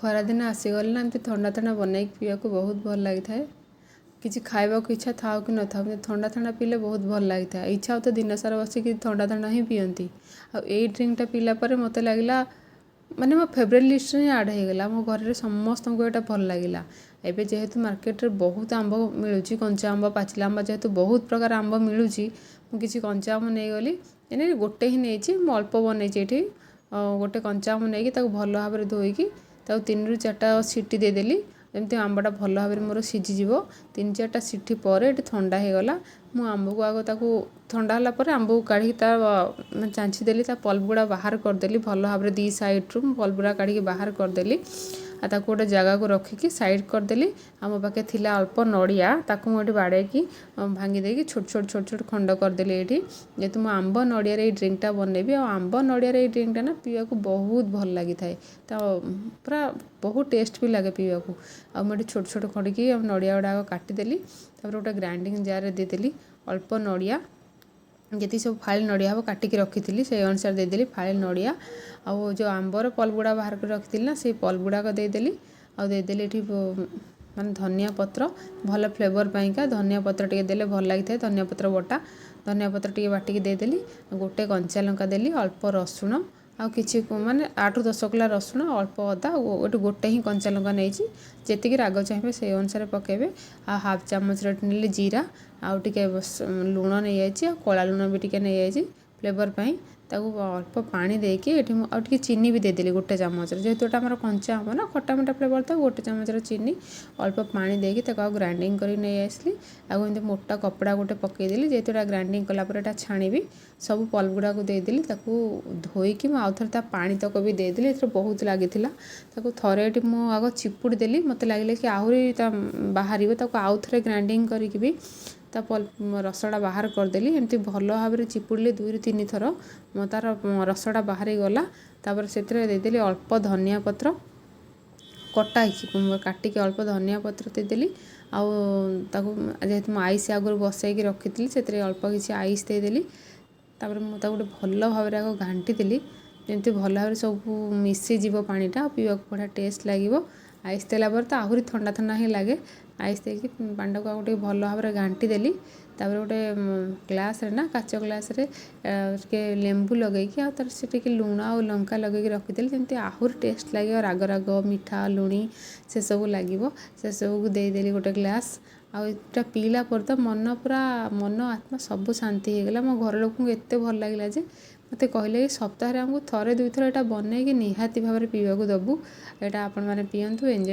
ଖରାଦିନ ଆସିଗଲେ ନା ଏମିତି ଥଣ୍ଡା ଥଣ୍ଡା ବନେଇକି ପିଇବାକୁ ବହୁତ ଭଲ ଲାଗିଥାଏ। କିଛି ଖାଇବାକୁ ଇଚ୍ଛା ଥାଉ କି ନଥାଉ କିନ୍ତୁ ଥଣ୍ଡା ଥଣ୍ଡା ପିଇଲେ ବହୁତ ଭଲ ଲାଗିଥାଏ। ଇଚ୍ଛା ହେଉଥାଏ ଦିନସାରା ବସିକି ଥଣ୍ଡା ଥଣ୍ଡା ହିଁ ପିଅନ୍ତି। ଆଉ ଏଇ ଡ୍ରିଙ୍କଟା ପିଇଲା ପରେ ମୋତେ ଲାଗିଲା ମାନେ ମୋ ଫେଭରେଟ୍ ଲିଷ୍ଟରେ ହିଁ ଆଡ଼୍ ହେଇଗଲା। ମୋ ଘରରେ ସମସ୍ତଙ୍କୁ ଏଇଟା ଭଲ ଲାଗିଲା। ଏବେ ଯେହେତୁ ମାର୍କେଟରେ ବହୁତ ଆମ୍ବ ମିଳୁଛି, କଞ୍ଚା ଆମ୍ବ ପାଚିଲା ଆମ୍ବ ଯେହେତୁ ବହୁତ ପ୍ରକାର ଆମ୍ବ ମିଳୁଛି, ମୁଁ କିଛି କଞ୍ଚା ଆମ୍ବ ନେଇଗଲି। ଏନେ ଗୋଟେ ହିଁ ନେଇଛି, ମୁଁ ଅଳ୍ପ ବନେଇଛି ଏଠି। ଗୋଟେ କଞ୍ଚା ଆମ୍ବ ନେଇକି ତାକୁ ଭଲ ଭାବରେ ଧୋଇକି ତାକୁ 3ରୁ 4ଟା ସିଟି ଦେଇଦେଲି, ଯେମିତି ଆମ୍ବଟା ଭଲ ଭାବରେ ମୋର ସିଝିଯିବ। 3-4ଟା ସିଟି ପରେ ଏଠି ଥଣ୍ଡା ହେଇଗଲା। ମୁଁ ଆମ୍ବକୁ ଆଗ ତାକୁ ଥଣ୍ଡା ହେଲା ପରେ ଆମ୍ବକୁ କାଢ଼ିକି ତା ଚାଞ୍ଚି ଦେଲି, ତା ପଲ୍ପ ଗୁଡ଼ା ବାହାର କରିଦେଲି ଭଲ ଭାବରେ। 2 ସାଇଡ଼୍ରୁ ମୁଁ ପଲ୍ପ ଗୁଡ଼ା କାଢ଼ିକି ବାହାର କରିଦେଲି। ଆଉ ତାକୁ ଗୋଟେ ଜାଗାକୁ ରଖିକି ସାଇଡ଼୍ କରିଦେଲି। ଆଉ ମୋ ପାଖେ ଥିଲା ଅଳ୍ପ ନଡ଼ିଆ, ତାକୁ ମୁଁ ଏଠି ବାଡ଼େଇକି ଭାଙ୍ଗି ଦେଇକି ଛୋଟ ଛୋଟ ଖଣ୍ଡ କରିଦେଲି ଏଇଠି। ଯେହେତୁ ମୁଁ ଆମ୍ବ ନଡ଼ିଆରେ ଏଇ ଡ୍ରିଙ୍କଟା ବନେଇବି, ଆଉ ଆମ୍ବ ନଡ଼ିଆରେ ଏଇ ଡ୍ରିଙ୍କଟା ନା ପିଇବାକୁ ବହୁତ ଭଲ ଲାଗିଥାଏ। ତ ପୁରା ବହୁତ ଟେଷ୍ଟ ବି ଲାଗେ ପିଇବାକୁ। ଆଉ ମୁଁ ଏଠି ଛୋଟ ଛୋଟ ଖଣ୍ଡିକି ନଡ଼ିଆ ଗୁଡ଼ାକ କାଟିଦେଲି। ତାପରେ ଗୋଟେ ଗ୍ରାଇଣ୍ଡିଙ୍ଗ ଜାର୍ରେ ଦେଇଦେଲି ଅଳ୍ପ ନଡ଼ିଆ, ଯେତିକି ସବୁ ଫାଳେ ନଡ଼ିଆ ହେବ କାଟିକି ରଖିଥିଲି ସେଇ ଅନୁସାରେ ଦେଇଦେଲି ଫାଳେ ନଡ଼ିଆ। ଆଉ ଯେଉଁ ଆମ୍ବର ପଲ୍ପ ଗୁଡ଼ା ବାହାର କରି ରଖିଥିଲି ନା, ସେଇ ପଲ୍ପ ଗୁଡ଼ାକ ଦେଇଦେଲି। ଆଉ ଦେଇଦେଲି ଏଠି ମାନେ ଧନିଆ ପତ୍ର, ଭଲ ଫ୍ଲେଭର୍ ପାଇଁକା ଧନିଆ ପତ୍ର ଟିକେ ଦେଲେ ଭଲ ଲାଗିଥାଏ। ଧନିଆ ପତ୍ର ବଟା, ଧନିଆ ପତ୍ର ଟିକେ ବାଟିକି ଦେଇଦେଲି। ଗୋଟେ କଞ୍ଚା ଲଙ୍କା ଦେଲି, ଅଳ୍ପ ରସୁଣ, ଆଉ କିଛି ମାନେ 8-10 କୋଲା ରସୁଣ, ଅଳ୍ପ ଅଦା, ଏଠୁ ଗୋଟେ ହିଁ କଞ୍ଚା ଲଙ୍କା ନେଇଛି। ଯେତିକି ରାଗ ଚାହିଁବେ ସେଇ ଅନୁସାରେ ପକାଇବେ। ଆଉ ହାଫ୍ ଚାମଚରେ ନେଲି ଜିରା, ଆଉ ଟିକେ ଲୁଣ ନେଇଯାଇଛି, ଆଉ କଳା ଲୁଣ ବି ଟିକେ ନେଇଯାଇଛି ଫ୍ଲେଭର୍ ପାଇଁ। ତାକୁ ଅଳ୍ପ ପାଣି ଦେଇକି ଏଠି ମୁଁ ଆଉ ଟିକେ ଚିନି ବି ଦେଇଦେଲି ଗୋଟେ ଚାମଚରେ, ଯେହେତୁ ଏଟା ଆମର କଞ୍ଚା ଆମ୍ବ ନା, ଖଟା ମିଠା ଫ୍ଲେଭର୍ ଥାଉ। ଗୋଟେ ଚାମଚରେ ଚିନି, ଅଳ୍ପ ପାଣି ଦେଇକି ତାକୁ ଆଉ ଗ୍ରାଇଣ୍ଡିଙ୍ଗ କରି ନେଇ ଆସିଲି। ଆଉ ଏମିତି ମୋଟା କପଡ଼ା ଗୋଟେ ପକାଇଦେଲି, ଯେହେତୁ ଏଟା ଗ୍ରାଇଣ୍ଡିଙ୍ଗ କଲା ପରେ ଏଟା ଛାଣିବି। ସବୁ ପଲ୍ପ ଗୁଡ଼ାକୁ ଦେଇଦେଲି, ତାକୁ ଧୋଇକି ମୁଁ ଆଉଥରେ ତା ପାଣି ତକ ବି ଦେଇଦେଲି। ଏଥିରେ ବହୁତ ଲାଗିଥିଲା। ତାକୁ ଥରେ ଏଠି ମୁଁ ଆଗ ଚିପୁଡ଼ି ଦେଲି, ମୋତେ ଲାଗିଲା କି ଆହୁରି ତା ବାହାରିବ। ତାକୁ ଆଉଥରେ ଗ୍ରାଇଣ୍ଡିଙ୍ଗ କରିକି ବି ତା ରସଟା ବାହାର କରିଦେଲି। ଏମିତି ଭଲ ଭାବରେ ଚିପୁଡ଼ିଲି 2ରୁ 3 ଥର, ତାର ରସଟା ବାହାରିଗଲା। ତାପରେ ସେଥିରେ ଦେଇଦେଲି ଅଳ୍ପ ଧନିଆ ପତ୍ର କଟା ହେଇକି, କାଟିକି ଅଳ୍ପ ଧନିଆ ପତ୍ର ଦେଇଦେଲି। ଆଉ ତାକୁ ଯେହେତୁ ମୁଁ ଆଇସ୍ ଆଗରୁ ବସାଇକି ରଖିଥିଲି, ସେଥିରେ ଅଳ୍ପ କିଛି ଆଇସ୍ ଦେଇଦେଲି। ତାପରେ ମୁଁ ତାକୁ ଗୋଟେ ଭଲ ଭାବରେ ଆଗ ଘାଣ୍ଟି ଦେଲି, ଯେମିତି ଭଲ ଭାବରେ ସବୁ ମିଶିଯିବ ପାଣିଟା, ଆଉ ପିଇବାକୁ ବଢ଼ିଆ ଟେଷ୍ଟ ଲାଗିବ। ଆଇସ୍ ଦେଲା ପରେ ତ ଆହୁରି ଥଣ୍ଡା ଥଣ୍ଡା ହିଁ ଲାଗେ। ଆଇସ୍ ଦେଇକି ପାଣିଟାକୁ ଆଉ ଟିକେ ଭଲ ଭାବରେ ଘାଣ୍ଟି ଦେଲି। ତାପରେ ଗୋଟେ ଗ୍ଲାସ୍ରେ ନା, କାଚ ଗ୍ଲାସ୍ରେ ଟିକେ ଲେମ୍ବୁ ଲଗେଇକି, ଆଉ ତାର ସେ ଟିକେ ଲୁଣ ଆଉ ଲଙ୍କା ଲଗେଇକି ରଖିଦେଲି, ଯେମିତି ଆହୁରି ଟେଷ୍ଟ ଲାଗିବ। ରାଗ ରାଗ, ମିଠା, ଲୁଣି ସେସବୁ ଲାଗିବ। ସେସବୁକୁ ଦେଇଦେଲି ଗୋଟେ ଗ୍ଲାସ୍। ଆଉ ଏଇଟା ପିଇଲା ପରେ ତ ମନ ଆତ୍ମା ସବୁ ଶାନ୍ତି ହେଇଗଲା। ମୋ ଘର ଲୋକଙ୍କୁ ଏତେ ଭଲ ଲାଗିଲା ଯେ ମୋତେ କହିଲେ କି ସପ୍ତାହରେ ଆମକୁ 1-2 ଥର ଏଇଟା ବନେଇକି ନିହାତି ଭାବରେ ପିଇବାକୁ ଦେବୁ। ଏଇଟା ଆପଣମାନେ ପିଅନ୍ତୁ, ଏନ୍ଜୟ।